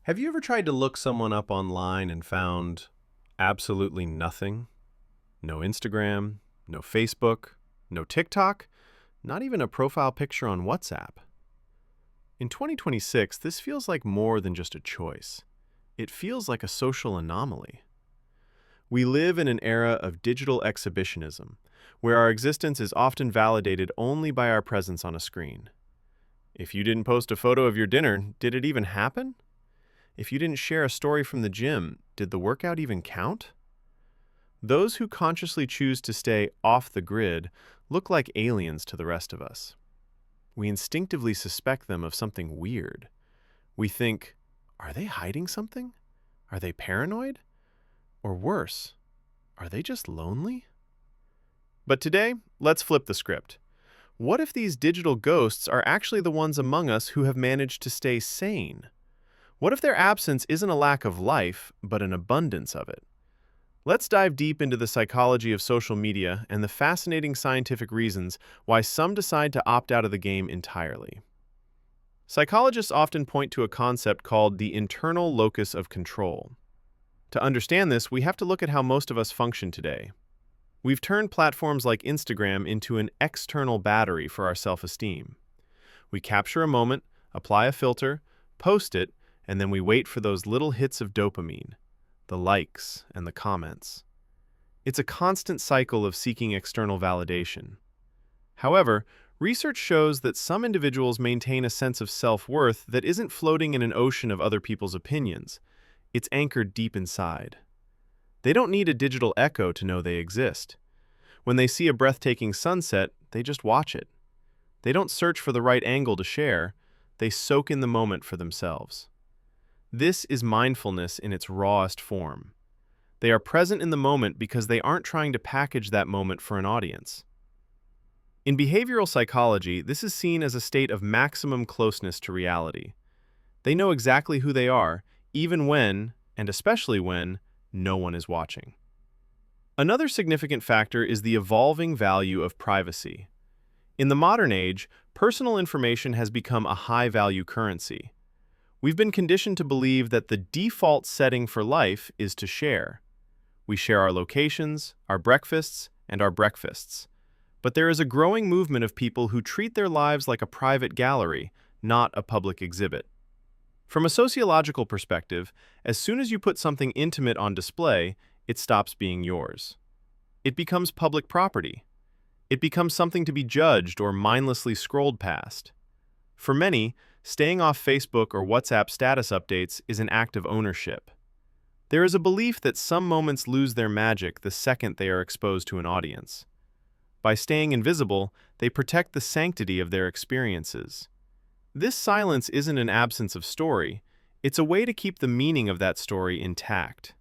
Have you ever tried to look someone up online and found absolutely nothing? No Instagram, no Facebook, no TikTok, not even a profile picture on WhatsApp. In 2026, this feels like more than just a choice. It feels like a social anomaly. We live in an era of digital exhibitionism, where our existence is often validated only by our presence on a screen. If you didn't post a photo of your dinner, did it even happen? If you didn't share a story from the gym, did the workout even count? Those who consciously choose to stay off the grid look like aliens to the rest of us. We instinctively suspect them of something weird. We think, are they hiding something? Are they paranoid? Or worse, are they just lonely? But today, let's flip the script. What if these digital ghosts are actually the ones among us who have managed to stay sane? What if their absence isn't a lack of life, but an abundance of it? Let's dive deep into the psychology of social media and the fascinating scientific reasons why some decide to opt out of the game entirely. Psychologists often point to a concept called the internal locus of control. To understand this, we have to look at how most of us function today. We've turned platforms like Instagram into an external battery for our self-esteem. We capture a moment, apply a filter, post it, and then we wait for those little hits of dopamine, the likes and the comments. It's a constant cycle of seeking external validation. However, research shows that some individuals maintain a sense of self-worth that isn't floating in an ocean of other people's opinions. It's anchored deep inside. They don't need a digital echo to know they exist. When they see a breathtaking sunset, they just watch it. They don't search for the right angle to share, they soak in the moment for themselves. This is mindfulness in its rawest form. They are present in the moment because they aren't trying to package that moment for an audience. In behavioral psychology, this is seen as a state of maximum closeness to reality. They know exactly who they are, even when, and especially when, no one is watching. Another significant factor is the evolving value of privacy. In the modern age, personal information has become a high-value currency. We've been conditioned to believe that the default setting for life is to share. We share our locations, our breakfasts, and our breakfasts. But there is a growing movement of people who treat their lives like a private gallery, not a public exhibit. From a sociological perspective, as soon as you put something intimate on display, it stops being yours. It becomes public property. It becomes something to be judged or mindlessly scrolled past. For many, staying off Facebook or WhatsApp status updates is an act of ownership. There is a belief that some moments lose their magic the second they are exposed to an audience. By staying invisible, they protect the sanctity of their experiences. This silence isn't an absence of story, it's a way to keep the meaning of that story intact.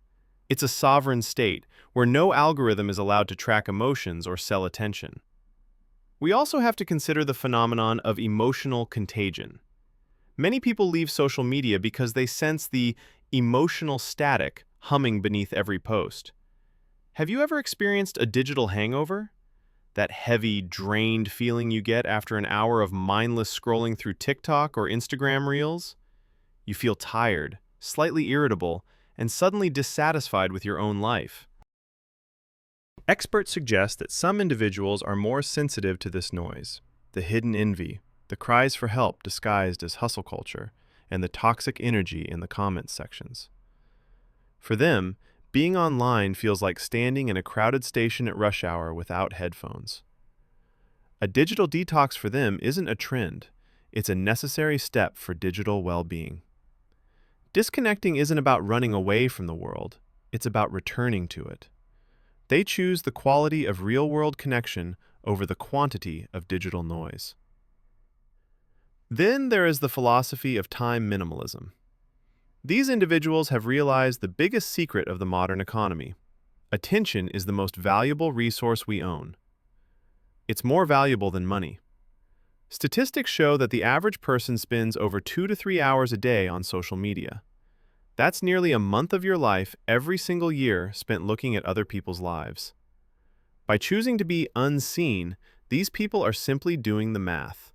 It's a sovereign state where no algorithm is allowed to track emotions or sell attention. We also have to consider the phenomenon of emotional contagion. Many people leave social media because they sense the emotional static humming beneath every post. Have you ever experienced a digital hangover? That heavy, drained feeling you get after an hour of mindless scrolling through TikTok or Instagram Reels? You feel tired, slightly irritable, and suddenly dissatisfied with your own life. Experts suggest that some individuals are more sensitive to this noise, the hidden envy, the cries for help disguised as hustle culture, and the toxic energy in the comments sections. For them, being online feels like standing in a crowded station at rush hour without headphones. A digital detox for them isn't a trend, it's a necessary step for digital well-being. Disconnecting isn't about running away from the world, it's about returning to it. They choose the quality of real-world connection over the quantity of digital noise. Then there is the philosophy of time minimalism. These individuals have realized the biggest secret of the modern economy. Attention is the most valuable resource we own. It's more valuable than money. Statistics show that the average person spends over 2 to 3 hours a day on social media. That's nearly a month of your life every single year spent looking at other people's lives. By choosing to be unseen, these people are simply doing the math.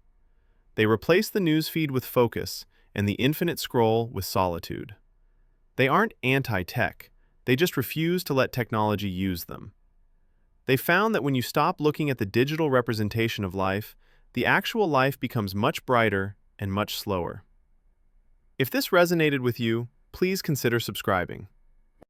They replace the newsfeed with focus, and the infinite scroll with solitude. They aren't anti-tech, they just refuse to let technology use them. They found that when you stop looking at the digital representation of life, the actual life becomes much brighter and much slower. If this resonated with you, please consider subscribing.